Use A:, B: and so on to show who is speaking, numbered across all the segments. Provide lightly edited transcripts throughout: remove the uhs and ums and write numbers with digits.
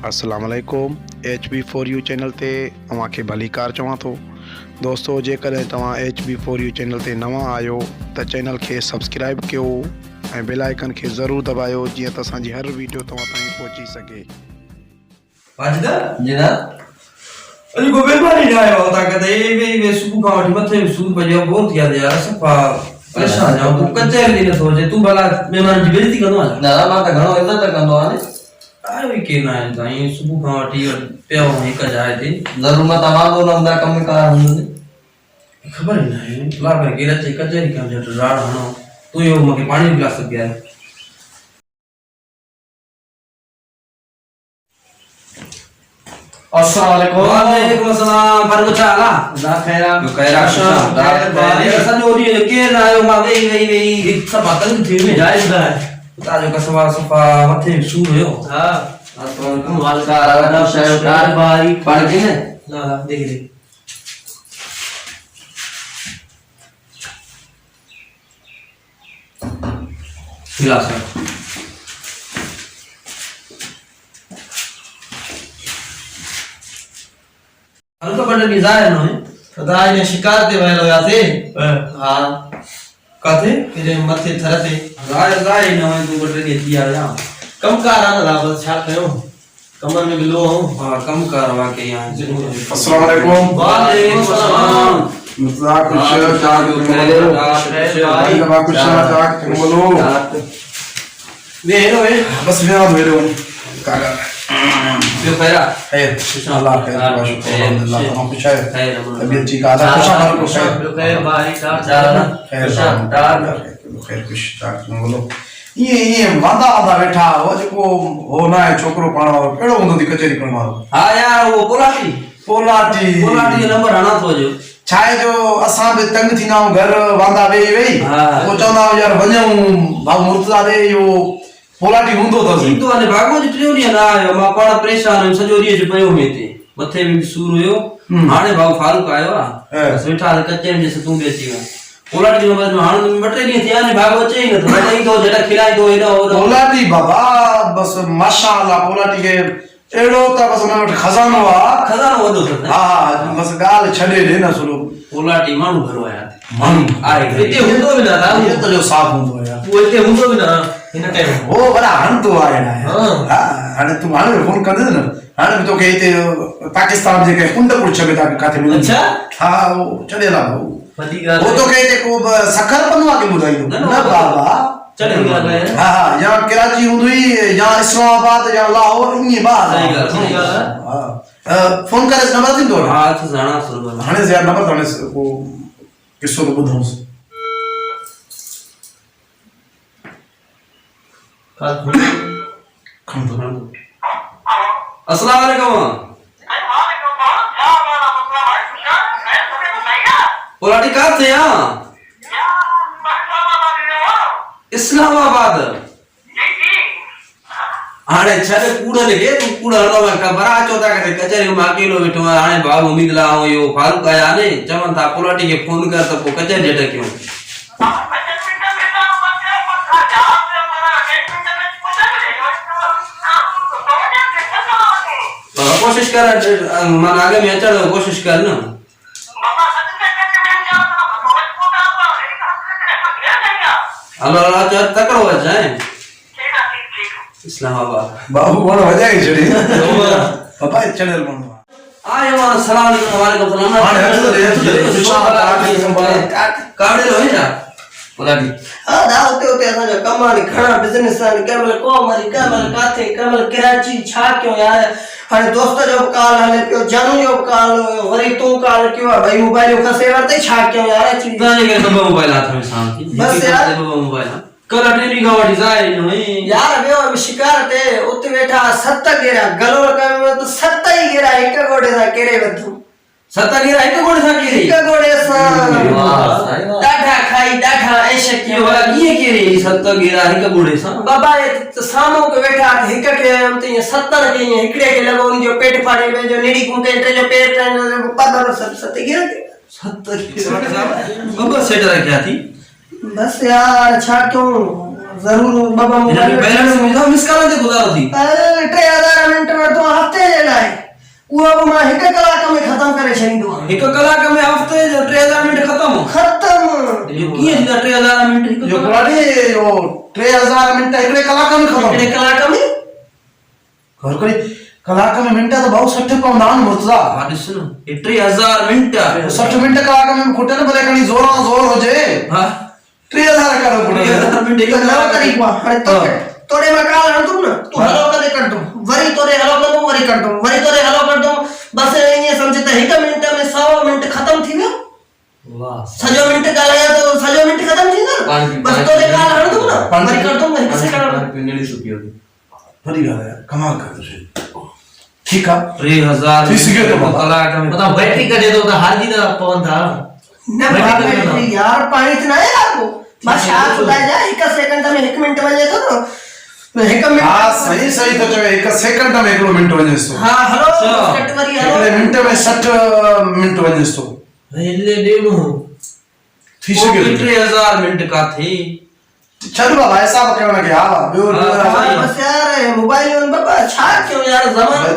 A: अस्सलाम वालेकुम HB4U channel ते तव्हां खे भली कार चवां थो। दोस्तो जेकॾहिं तव्हां HB4U चैनल ते नवां आहियो त चैनल खे सब्सक्राइब कयो ऐं बेल आइकन खे ज़रूरु दबायो जीअं त असांजी हर वीडियो तव्हां ताईं पहुची सघे।
B: वाजिदा जनाब अॼु को बेमारी न आयो ता कदे वे सुबुह खां वठी मथे सूर पजो बहुत याद यार सफा परेशान जाऊं तू कच्चे दी न सोचे तू भला मेहमान जी बेइज्जती कंदो आ ना मां त घणो इज्जत कंदो आ ने आयो के ना आयो ताई सुबुह खां वठी पियो हिक जाइ ते जरूर मत आवाजो न हूंदा कम कार हूंदे खबर ही ना है ला कर गेरा चे कचहरी काम जट राड़ हणो तू यो मके पानी गिलास पिया अस्सलाम वालेकुम अस्सलाम फरको चाला दा खैरा जो खैरा दा खैरा सजो दी के ना आयो मा वेई सब बातन थी में जायज दा ताजो का सवा सफा मथे सूर हो हां तो कमाल का राना शहर भाई पढ़ के ने ना देख दे गिलास हम तो बड़े निजाय न है खुदाई ने शिकार ते वहलो यासे हां काथे तेरे मथे थरते राय न है तू बड़े ने दिया या कम कार ना ला बस छा कयो कमर में लो हूं हां कम करवा के यहां
A: अस्सलाम वालेकुम
B: वालेकुम सलाम
A: मुर्तजा कुछ चाक भाई तव्हां कुछ चाक बोलो
B: वे हेलो है
A: बस वेरो कागा
B: जो खैरा
A: खैर इंशाल्लाह खैर अल्हम्दुलिल्लाह तमाम कुछ है खैर तबीयत ठीक है खुश है खुश है
B: खैर भाई चार
A: खैर खैर खुश चाक बोलो ये वादा बैठा हो जो हो ना है छोकरो पाणो केड़ो हुंदो दी कचहरी करण वालो
B: हां यार वो पोलाटी नंबर आना तो जो
A: छाए जो असा बे तंग थी ना घर वादा वेई वो चौंदा यार वणऊ भाऊ मुर्तजा दे यो पोलाटी हुंदो त
B: तो ने भागो जी ट्रियो नी ना आयो मा पाण परेशान सजो री जे पयो में ते मथे में सूर होयो हाने भाऊ फारूक आयो बस बैठा कच्चे जैसे तू बेची वा पोलाटी में बस हाने में बटे नी थिया ने भागो चे ही न तो नहीं तो जेटा खिलाई दो एडो
A: पोलाटी बाबा बस माशाअल्लाह पोलाटी के एड़ो त बस न खजानो वदो हां बस गाल छडे दे ना सुनो
B: पोलाटी मानु भरो आया
A: मानु
B: आए इते हुंदो भी ना
A: ये तो जो साफ हुंदो यार
B: वो इते हुंदो भी ना इन टाइम
A: वो बड़ा हण तो आए ना हां हाने तू हाने फोन कर दे ना हाने तो के इते पाकिस्तान जे के कुंडपुर छबे ता काथे मिल
B: अच्छा
A: हां वो चलेला वो तो के को सखर बनवा के बुलाई दो ना बाबा
B: चलेगा है
A: हां या कराची हुंदुई या इस्लामाबाद या लाहौर इनी बात
B: सही गल
A: हां फोन करे नंबर दिन दो
B: हां तो जाना सुन
A: हाने यार नंबर तने को किसो तो बुधाऊं
B: अस्सलाम वालेकुम पोलाटी कहाँ थे यहाँ इस्लामाबाद हाणे छड़े कूड़ा लगे तू कूड़ा हलो का बरा चोता के कचहरी में अकेलो बैठो हाणे भाऊ उम्मीद ला यो फारूक आया ने चवन था पोलाटी के फोन कर तो कचहरी जेटा क्यों कोशिश कर मन आगे में चढ़ो कोशिश कर ना अल्लाह तकड़ो जाए इस्लामाबाद
A: बाबू बोलो हो जाएगी छड़ी पापा चैनल बनो
B: आए मान सलाम वालेकुम सलाम कावड़े लो है ना पोलाटी हां दावते होते असा जो कमानी खड़ा बिजनेस आनी केमल को मरी केमल काथे केमल कराची छा क्यों यार हाने दोस्त जो कॉल हले पियो जानू जो कॉल वरी तू कॉल क्यों भाई मोबाइल का सेवर ते छा क्यों यार चीज गाने के सब मोबाइल हाथ में शांति बस यार मोबाइल कल ट्रेनी गाड़ी जाए नहीं यार वे हम शिकार ते उते बैठा 7 गेरा गलोर का में तो 7 ही गेरा एक गोड़े सा केरे बतू 7 गेरा एक गोड़े सा केरे एक गोड़े सा डाठा खाई डाठा ऐसे क्यों वाला ये केरे 7 गेरा एक गोड़े सा बाबा ये सामो के बैठा एक के हम तो ये 70 के ये इकड़े के लगो जो पेट फाड़े में जो नेड़ी घूम के जो पेट पदर सब 7 गेरा 7 गेरा बाबा सेट रखा थी बस यार अच्छा क्यों जरूर बाबा मोबाइल बैलेंस मिला मिस करा दे गुजार थी अरे 3000 मिनट में तो उहो बि मां 1 कलाक में ख़त्म करे छॾींदो आहियां।
C: 1 कलाक में हफ़्ते जो 3000 मिंट ख़त्म
B: ख़त्म।
C: यो कीअं थींदा 3000 मिंट हिकु
A: यो पुलाटी यो 3000 मिंट 1 कलाक में ख़त्म।
B: 1 कलाक में
A: घर कोई कलाक में मिंट तो बहुत 60 पवंदा आहिनि मुर्तज़ा।
C: हा ॾिस न हे 3000 मिंट
A: 60 मिंट कलाक में खुटे न भले खणी ज़ोर हुजे।
C: हा
A: 3000 करो
C: 3000 मिंट
B: इहो नओं तरीक़ो आहे। हाणे तोड़े मां काल हणंदुमि न तूं हलो करे कढंदुमि, वरी तोड़े हलो कंदुमि, वरी कढंदुमि, वरी तोड़े हलो कंदुमि, बस ईअं सम्झ त 1 मिंट में 100 मिंट ख़त्म थी वियो।
C: वाह
B: सॼो मिंट ॻाल्हायां त सॼो मिंट ख़त्म थींदो न। बस तोड़े काल हणंदुमि न, वरी कढंदुमि, वरी किसे कढंदुमि।
C: नेड़ी सुपियो
A: वरी ॻाल्हि आहे कमाल कर शे। ठीक आहे
C: 3000
A: थी सघे थो
C: कलाक में
D: मतलब बैटरी कढे तो त हार जी त पवंदा
B: न बैटरी यार पाणी त न आहे यार को बस छा ॿुधाए जा 1 सेकंड में 1 मिंट वञे थो न। 1 मिंट
A: हा सही सही तो चवे 1 सेकंड में 1 मिंट वञेस तो।
B: हा हलो कट वरी हलो
A: 1 मिंट में 60 मिंट वञेस तो।
D: हेले देनो
A: थी सघे
C: 3000 मिंट का थी
A: चल बाबा ऐसा कहना कि हा ॿियो
B: बस यार मोबाइल में बाबा छा क्यों यार ज़मानो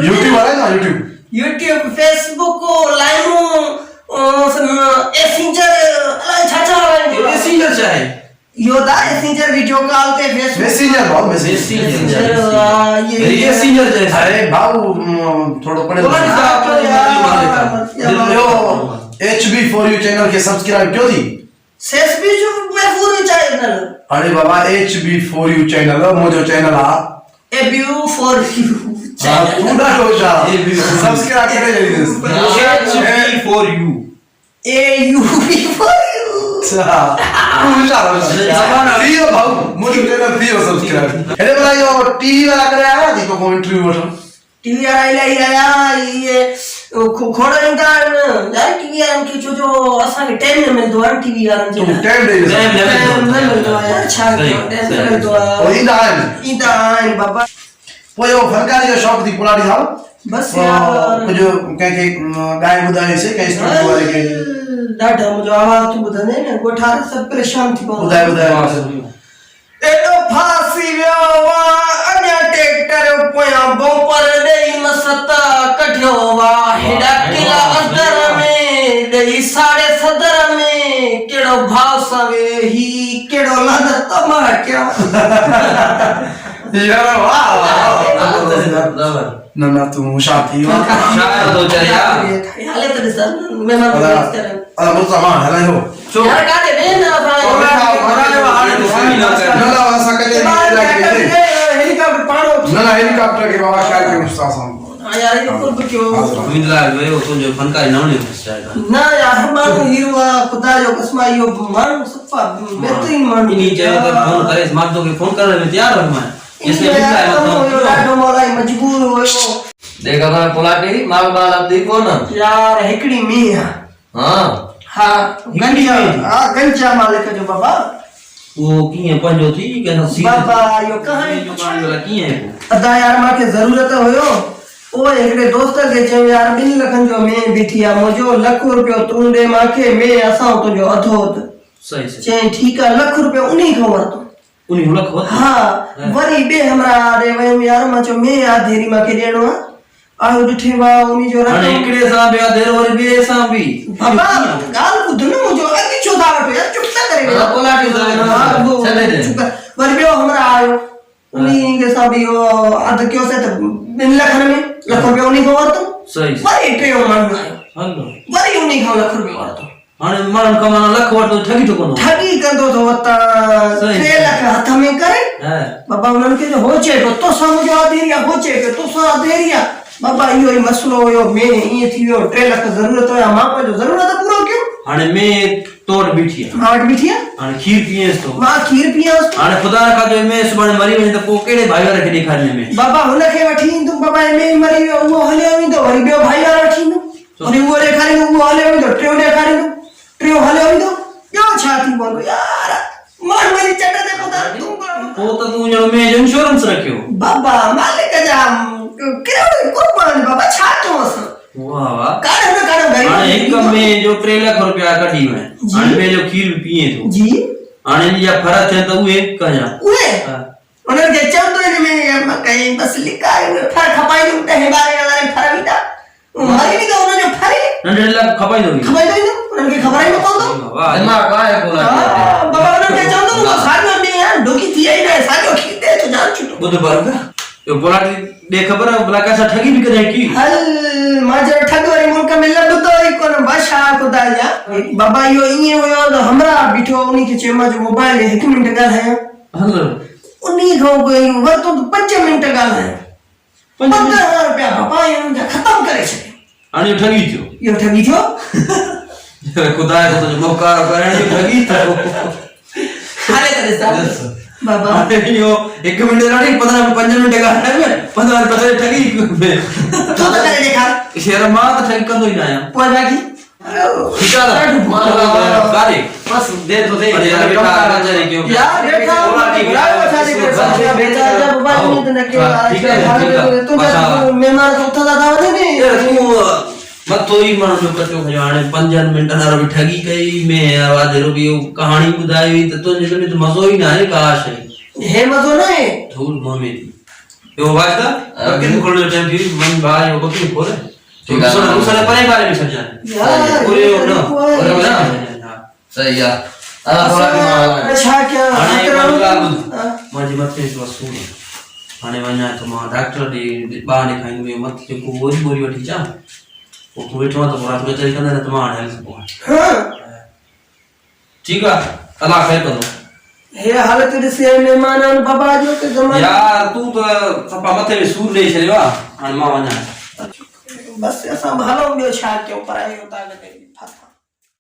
A: YouTube वाला ना YouTube
B: Facebook लाइव एसेंजर अलाए छा वाला
C: मैसेंजर चाहे
B: यो दा एसेंजर वीडियो कॉल ते Facebook
A: मैसेंजर भाऊ मैसेंजर
B: ये
C: मैसेंजर जैसा
A: अरे भाऊ थोड़ो पढ़े यो HB4U चैनल के सब्सक्राइब क्यों दी
B: HB4U चैनल
A: अरे बाबा HB4U चैनल मोजो चैनल आ
B: HB4U
A: पूरा रोजा सब्सक्राइब करे जल्दी
C: HB4U
B: AUB4U
A: दियो भाऊ मोजो चैनल दियो सब्सक्राइब अरे बोला यो टीवी वाला करे आया थी तो को इंटरव्यू वठो
B: टीवी वाला ही आया ये खोड़ा इंदा यार टीवी वाला के जो असा के टाइम न मिलदो है टीवी वाला जो
A: टाइम दे
B: टाइम न मिलदो है यार छा टाइम न मिलदो है
A: ओ इंदा आइन
B: बाबा
A: पोयो फनकारी जो शौक थी पुरानी साहब
B: बस यार
A: कुछ के गाय बुधाई से के स्टूडियो वाले के
B: डाटा मुझे आवाज तू बुधाने ने गोठार सब परेशान थी
A: बुधाई
B: एडो फासी व्योवा अने ट्रैक्टर पोया बोपर देई मसता कठियो वा हेडा किला अंदर में देई साड़े सदर में केड़ो भाव सवे ही केड़ो लद तमाचा
A: यार वाह ना तू शादी हो
C: शायद हो जाए यार
B: हाले तो सर मैं मत
A: अरे वो सामान है ना
B: तो यार का दे ना हेलीकॉप्टर पाड़ो
A: ना हेलीकॉप्टर के बाबा शायद के उस्ताद साहब
B: यार ये कुछ क्यों
C: उम्मीद लाग गयो तो जो फनकारी ना होने चाहेगा
B: ना यार हमारो हीरो खुदा जो कसमा यो मान सफा बेहतरीन मान
C: इन्हीं जगह पर फोन करे स्मार्ट तो के फोन करने में तैयार हो मैं इसलिए मिलता है
B: मतलब डाडो मोला मजबूर हो
D: देखा था पुलाटी माल बाल अब देखो ना
B: यार हेकड़ी मिया
D: हां
B: हां गंजा मालिक जो बाबा
C: वो की है पंजो थी के
B: बाबा यो कहानी
C: जो गाड़ी वाला की है
B: अदा यार माके जरूरत होयो ओ एकड़े दोस्त के जे यार 2 लखन जो मैं बिठिया मुजो लाख रुपया तू दे माके मैं असा तो जो अधो
C: सही से
B: चे ठीक है लाख रुपया उन्हीं को वरतो
C: उन्हीं लख हो
B: हां वरी बे हमरा रे वयम यार मा जो मैं आ देरी माके देणो आयो दिठे वा उन्हीं जो
C: अने एकड़े सा बे देर और बे सा भी
B: बाबा गाल बुध न मुजो अगी चोदा वटो यार चुप ता करे
C: पुलाटी चले दे
B: वरी बे हमरा आयो उन्हीं के सा भी अध क्यों से 2 लखन में लाख रुपया उन्हीं को वरतो
C: सही
B: वरी ट्रेओ मान
C: हलो
B: वरी उन्हीं को लाख रुपया वरतो
C: हाने मरण कमाना लख वटो ठगी तो कोन
B: ठगी कंदो तो वता 3 लाख हाथ में करे
C: हां
B: बाबा उनन के जो होचे तो समझो आधेरिया होचे तो सो आधेरिया बाबा यो ही मसलो यो मैं ये थियो 3 लाख जरूरत है मां को जो जरूरत पूरो क्यों
C: हाने मैं तोड़ बिठिया
B: हाट बिठिया
C: हाने खीर पिएस तो
B: मां खीर पियास तो
C: हाने खुदा का जो मैं सुबह मरी वने तो को केड़े भाई वाला के दिखाने में
B: बाबा हुन के वठी तुम बाबा मैं मरी वो हले आवी तो वरी बे भाई वाला वठी नो और वो रे खाली वो हले आवी तो ट्रेओ ने खाली ट्रेओ हले आवी तो यो छाती बोलो यार मार मेरी चटा दे पता तुम
C: वो तो तू जो मैं इंश्योरेंस रखियो
B: बाबा मालिक जा केड़ो कुर्बान बाबा छा तो अस
C: वाह वाह
B: काढो ना काढो भाई
C: हाने एक में जो 3 लाख रुपया कढी में हाने में जो खीर पिए तो
B: जी
C: हाने या फरक है तो एक कजा
B: उए उन्हें के चंदो ने में कहीं बस लिखा है फर खपाई तुम ते बारे वाला मारे नहीं तो उन्होंने फारे
C: नंढे लाइ खपाई दो
B: खबर ही नहीं उनके खबर ही नहीं कौन
C: वाह
D: दिमाग आहे पोलाटी
B: बाबा उन्होंने चवंदो न साॻियो ॾींहुं यार डोकी थी आई न साॻियो खीते तो जान छुटो
C: ॿुध बरोबर यो पोलाटी ॾे ख़बर आहे भला कैसा ठगी बि कदाई की
B: हल माजर ठग वारी मुल्क में लॻंदो ई कोन बादशाह खुदा जा बाबा इहो ईअं हुयो त हमरा बीठो उन्ही खे चयो मां जो मोबाइल 1 मिंट ॻाल्हायां
C: हल
B: उन्ही खां कोई वरितो त 5 मिंट ॻाल्हायां 15,000 रुपया बाबा इन्हनि जा ख़तम करे छॾियो
C: हाणे ठगी थियो
B: इहो ठगी थियो
C: खुदा जो तो मौका करण जो ठगी थियो
B: हाले करे साहब बाबा
C: हाणे यो 1 मिंट नहीं 5 मिंट का है 15 रुपए ठगी
B: तू तो करे देखा
C: शेर मां तो ठगी कंदो ही ना आया
B: पोइ बाकी
C: ठीक है गाड़ी बस दे तो दे अरे यार बेटा नजर क्यों
B: यार बेटा बुलाओ शादी कर सकते बेटा जब मोबाइल में तो नके
C: ठीक है
B: तू मेहमान को उठा था नहीं
C: तू मत तो ही मानो जो कतो खयो हाने 5 मिंट ना रो ठगी कई मैं आवाज रो भी कहानी बुधाई तो तुझे तो मजो ही ना है काश
B: हे मजो ना है
C: धूल मम्मी यो वास्ता किन खोल जो टाइम थी मन भाई यो को खोले ठीक है दूसरे परे बारे में समझा
B: यार
C: पूरे हो ना
D: सही है पोलाटी
B: अच्छा क्या
C: माजी मत पे तो सुन हाने वना तो मां डॉक्टर दे बाने खाइन में मत को बोरी बोरी वठी जा वो बैठो तो रात में चल कंदा तो मां हेल्थ को
B: हां
C: ठीक है अल्लाह खैर करो
B: हे हालत ॾिसे मेहमान बाबा जो के जमा
C: यार तू तो सपा मथे में सूर ले छरियो हाने मां वना
B: बस असां भालो ॿियो छा कयूं पढ़ाई उतां कई